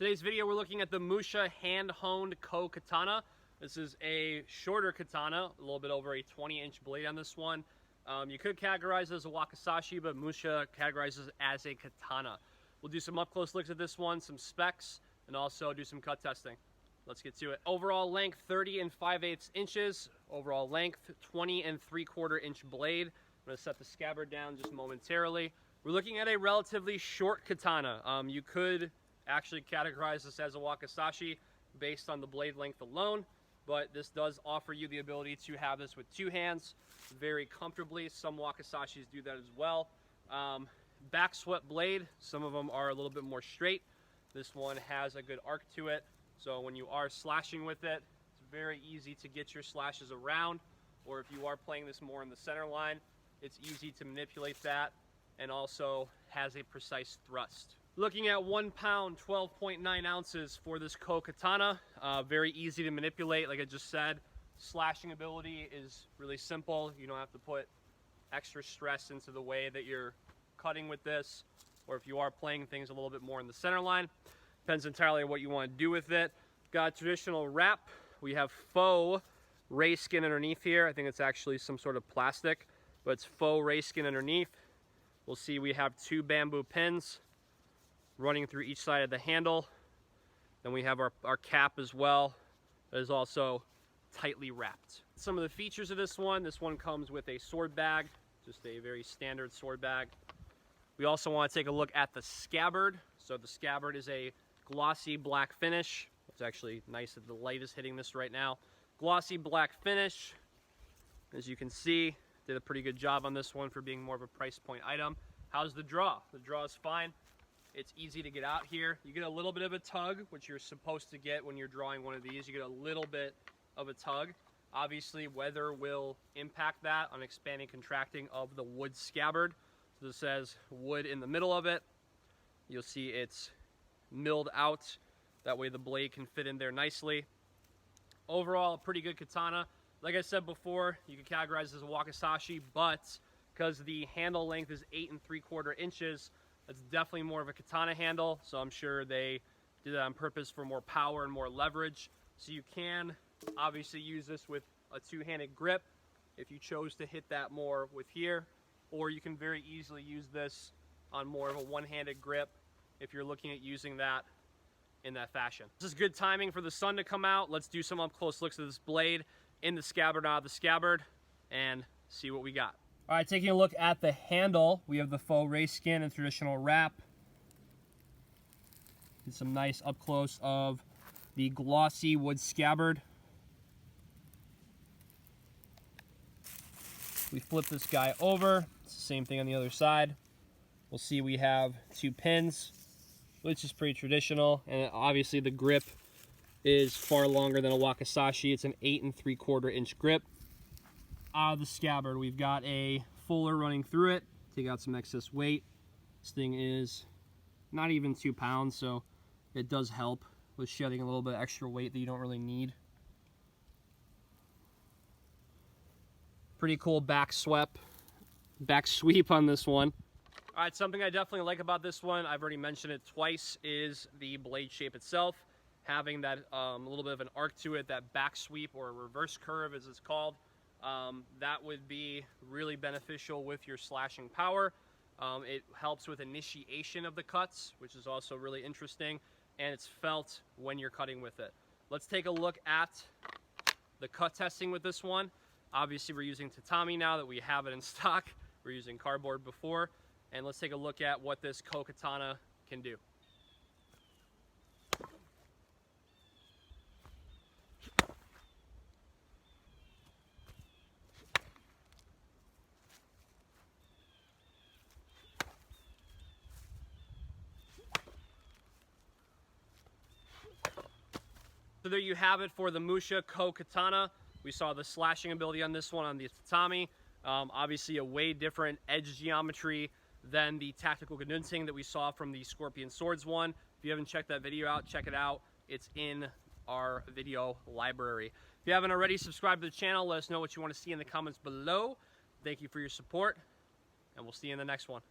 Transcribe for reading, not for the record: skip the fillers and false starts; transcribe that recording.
Today's video, we're looking at the Musha Hand-Honed Ko-Katana. This is a shorter katana, a little bit over a 20-inch blade on this one. You could categorize it as a Wakizashi, but Musha categorizes it as a katana. We'll do some up-close looks at this one, some specs, and also do some cut testing. Let's get to it. Overall length, 30 and 5/8 inches. Overall length, 20 and 3/4 inch blade. I'm gonna set the scabbard down just momentarily. We're looking at a relatively short katana. You could actually categorize this as a Wakizashi based on the blade length alone, but this does offer you the ability to have this with two hands very comfortably. Some Wakizashis do that as well. Back swept blade, some of them are a little bit more straight. This one has a good arc to it, so when you are slashing with it, it's very easy to get your slashes around, or if you are playing this more in the center line, it's easy to manipulate that, and also has a precise thrust. Looking at 1 pound, 12.9 ounces for this Ko-Katana. Very easy to manipulate, like I just said. Slashing ability is really simple. You don't have to put extra stress into the way that you're cutting with this, or if you are playing things a little bit more in the center line. Depends entirely on what you want to do with it. Got a traditional wrap. We have faux ray skin underneath here. I think it's actually some sort of plastic, but it's faux ray skin underneath. We'll see we have 2 bamboo pins running through each side of the handle. Then we have our cap as well. That is also tightly wrapped. Some of the features of this one comes with a sword bag, just a very standard sword bag. We also want to take a look at the scabbard. So the scabbard is a glossy black finish. It's actually nice that the light is hitting this right now. Glossy black finish. As you can see, did a pretty good job on this one for being more of a price point item. How's the draw? The draw is fine. It's easy to get out here. You get a little bit of a tug, which you're supposed to get when you're drawing one of these. You get a little bit of a tug. Obviously, weather will impact that on expanding, contracting of the wood scabbard. So this says wood in the middle of it. You'll see it's milled out. That way the blade can fit in there nicely. Overall, a pretty good katana. Like I said before, you can categorize it as a Wakizashi, but because the handle length is 8 3/4 inches, it's definitely more of a katana handle, so I'm sure they did that on purpose for more power and more leverage. So you can obviously use this with a two-handed grip if you chose to hit that more with here, or you can very easily use this on more of a one-handed grip if you're looking at using that in that fashion. This is good timing for the sun to come out. Let's do some up-close looks at this blade in the scabbard, out of the scabbard, and see what we got. All right, taking a look at the handle, we have the faux ray skin and traditional wrap. Get some nice up close of the glossy wood scabbard. We flip this guy over. It's the same thing on the other side. We'll see we have 2 pins, which is pretty traditional, and obviously the grip is far longer than a Wakizashi. It's an 8 3/4 inch grip. Out of the scabbard, we've got a fuller running through it. Take out some excess weight. This thing is not even 2 pounds, so it does help with shedding a little bit of extra weight that you don't really need. Pretty cool back sweep on this one. All right, something I definitely like about this one, I've already mentioned it twice, is the blade shape itself. Having that a little bit of an arc to it, that back sweep, or a reverse curve as it's called. That would be really beneficial with your slashing power. It helps with initiation of the cuts, which is also really interesting, and it's felt when you're cutting with it. Let's take a look at the cut testing with this one. Obviously, we're using tatami now that we have it in stock. We're using cardboard before, and let's take a look at what this Ko-Katana can do. So there you have it for the Musha Ko-Katana. We saw the slashing ability on this one on the tatami. Obviously a way different edge geometry than the tactical condensing that we saw from the Scorpion Swords one. If you haven't checked that video out, check it out. It's in our video library. If you haven't already, subscribe to the channel. Let us know what you want to see in the comments below. Thank you for your support, and we'll see you in the next one.